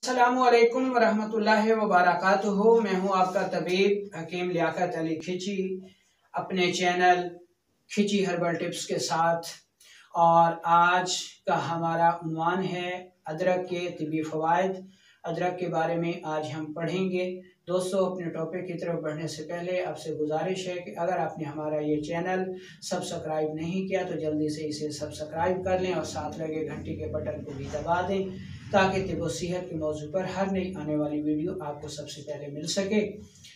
अस्सलामुअलैकुम वरहमतुल्लाहि वबरकातुहू। मैं हूं आपका तबीब हकीम लियाकत अली खिची अपने चैनल खिची हर्बल टिप्स के साथ। और आज का हमारा उन्वान है अदरक के तिबी फ़वाइद। अदरक के बारे में आज हम पढ़ेंगे। दोस्तों, अपने टॉपिक की तरफ बढ़ने से पहले आपसे गुजारिश है कि अगर आपने हमारा ये चैनल सब्सक्राइब नहीं किया तो जल्दी से इसे सब्सक्राइब कर लें और साथ लगे घंटी के बटन को भी दबा दें ताकि तिब व सेहत के मौजू पर हर नई आने वाली वीडियो आपको सबसे पहले मिल सके।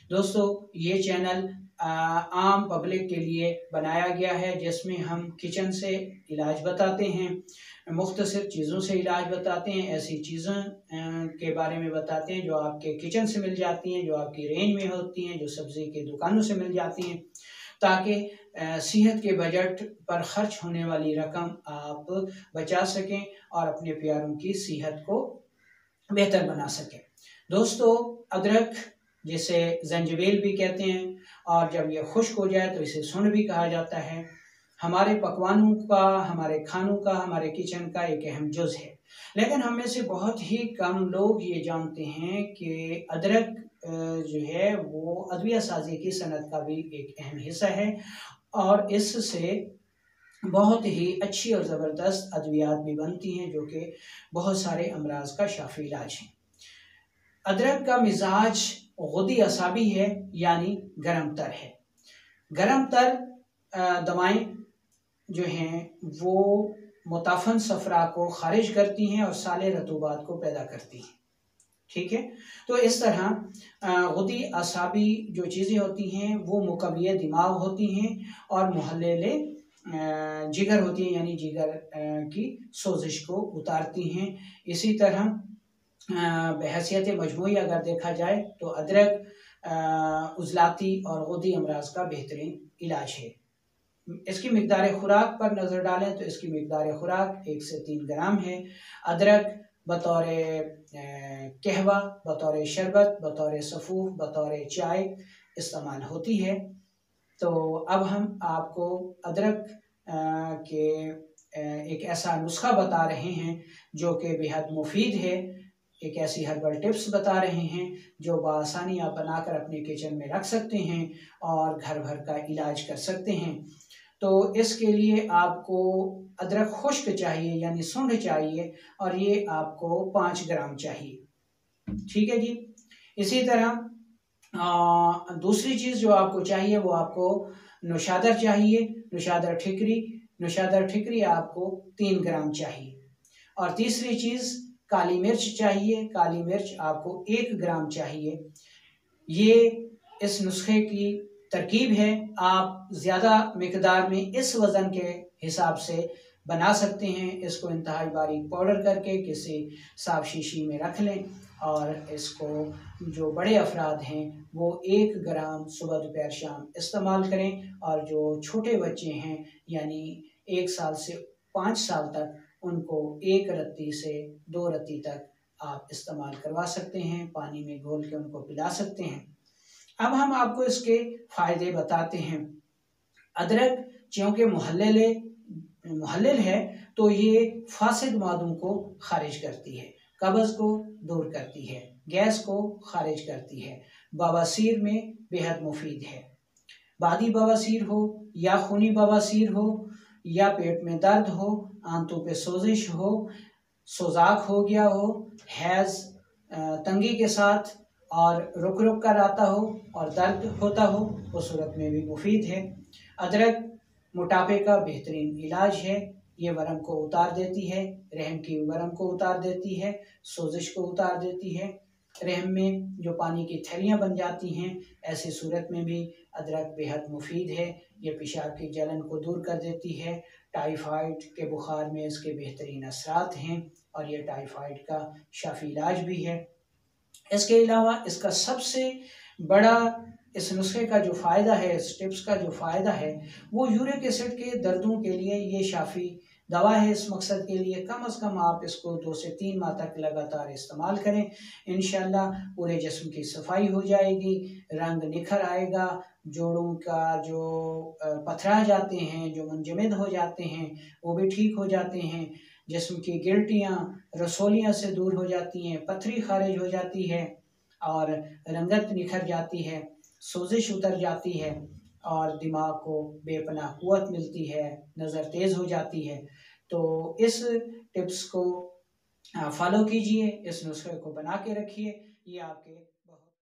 दोस्तों, ये चैनल आम पब्लिक के लिए बनाया गया है जिसमें हम किचन से इलाज बताते हैं, मुख्तसर चीज़ों से इलाज बताते हैं, ऐसी चीज़ों के बारे में बताते हैं जो आपके किचन से मिल जाती हैं, जो आपकी रेंज में होती हैं, जो सब्ज़ी के दुकानों से मिल जाती हैं, ताकि सेहत के बजट पर खर्च होने वाली रकम आप बचा सकें और अपने प्यारों की सेहत को बेहतर बना सकें। दोस्तों, अदरक जिसे जंजबील भी कहते हैं और जब ये खुश्क हो जाए तो इसे सुंड भी कहा जाता है, हमारे पकवानों का, हमारे खानों का, हमारे किचन का एक अहम जुज़ है। लेकिन हम में से बहुत ही कम लोग ये जानते हैं कि अदरक जो है वो अदविया साजी की सनत का भी एक अहम हिस्सा है और इससे बहुत ही अच्छी और ज़बरदस्त अद्वियात भी बनती हैं जो कि बहुत सारे अमराज का शाफी इलाज है। अदरक का मिजाज गुदी असाबी है, यानी गरम तर है। गरम तर दवाएं जो हैं वो मुताफन सफरा को खारिज करती हैं और साले रतूबात को पैदा करती हैं। ठीक है, तो इस तरह गुदी असाबी जो चीज़ें होती हैं वो मुकव्विय दिमाग होती हैं और मुहल्लिले जिगर होती हैं, यानी जिगर की सोजिश को उतारती हैं। इसी तरह बहैसियत मजमूई अगर देखा जाए तो अदरक उजलाती और गुदी अमराज का बेहतरीन इलाज है। इसकी मिकदार खुराक पर नज़र डालें तो इसकी मिकदार खुराक 1 से 3 ग्राम है। अदरक बतौर कहवा, बतौर शरबत, बतौर सफ़ूफ, बतौर चाय इस्तेमाल होती है। तो अब हम आपको अदरक के एक ऐसा नुस्खा बता रहे हैं जो कि बेहद मुफीद है। एक ऐसी हर्बल टिप्स बता रहे हैं जो बआसानी आप बनाकर अपने किचन में रख सकते हैं और घर भर का इलाज कर सकते हैं। तो इसके लिए आपको अदरक खुश्क चाहिए, यानी सुंड चाहिए, और ये आपको 5 ग्राम चाहिए। ठीक है जी। इसी तरह दूसरी चीज़ जो आपको चाहिए वो आपको नौशादर चाहिए, नौशादर ठिकरी आपको 3 ग्राम चाहिए। और तीसरी चीज़ काली मिर्च चाहिए, काली मिर्च आपको 1 ग्राम चाहिए। ये इस नुस्खे की तरकीब है। आप ज़्यादा मिकदार में इस वज़न के हिसाब से बना सकते हैं। इसको इंतहाई बारीक पाउडर करके किसी साफ शीशी में रख लें और इसको जो बड़े अफराद हैं वो 1 ग्राम सुबह दोपहर शाम इस्तेमाल करें, और जो छोटे बच्चे हैं यानी 1 साल से 5 साल तक, उनको 1 रत्ती से 2 रत्ती तक आप इस्तेमाल करवा सकते हैं। पानी में घोल के उनको पिला सकते हैं। अब हम आपको इसके फ़ायदे बताते हैं। अदरक चूँकि मुहल्लिल है तो ये फासिद मादों को खारिज करती है, कब्ज़ को दूर करती है, गैस को खारिज करती है, बवासीर में बेहद मुफीद है। बादी बवासीर हो या खूनी बवासीर हो या पेट में दर्द हो, आंतों पे सोजिश हो, सोजाक हो गया हो, हैज़ तंगी के साथ और रुक रुक कर आता हो और दर्द होता हो, उस सूरत में भी मुफीद है। अदरक मोटापे का बेहतरीन इलाज है। ये वरम को उतार देती है, रहम की वरम को उतार देती है, सोजिश को उतार देती है। रहम में जो पानी की थैलियाँ बन जाती हैं, ऐसी सूरत में भी अदरक बेहद मुफीद है। ये पेशाब की जलन को दूर कर देती है। टाइफाइड के बुखार में इसके बेहतरीन असरात हैं और ये टाइफाइड का शाफी इलाज भी है। इसके अलावा इसका सबसे बड़ा इस नुस्खे का जो फ़ायदा है, इस टिप्स का जो फ़ायदा है, वो यूरिक एसिड के दर्दों के लिए ये शाफी दवा है। इस मकसद के लिए कम से कम आप इसको 2 से 3 माह तक लगातार इस्तेमाल करें। इंशाल्लाह पूरे जिस्म की सफाई हो जाएगी, रंग निखर आएगा, जोड़ों का जो पथरा जाते हैं, जो मुंजमद हो जाते हैं, वो भी ठीक हो जाते हैं। जिस्म की गिल्टियाँ रसोलियाँ से दूर हो जाती हैं, पथरी खारिज हो जाती है और रंगत निखर जाती है, सोजिश उतर जाती है और दिमाग को बेपनाह क़ुव्वत मिलती है, नज़र तेज़ हो जाती है। तो इस टिप्स को फॉलो कीजिए, इस नुस्खे को बना के रखिए, ये आपके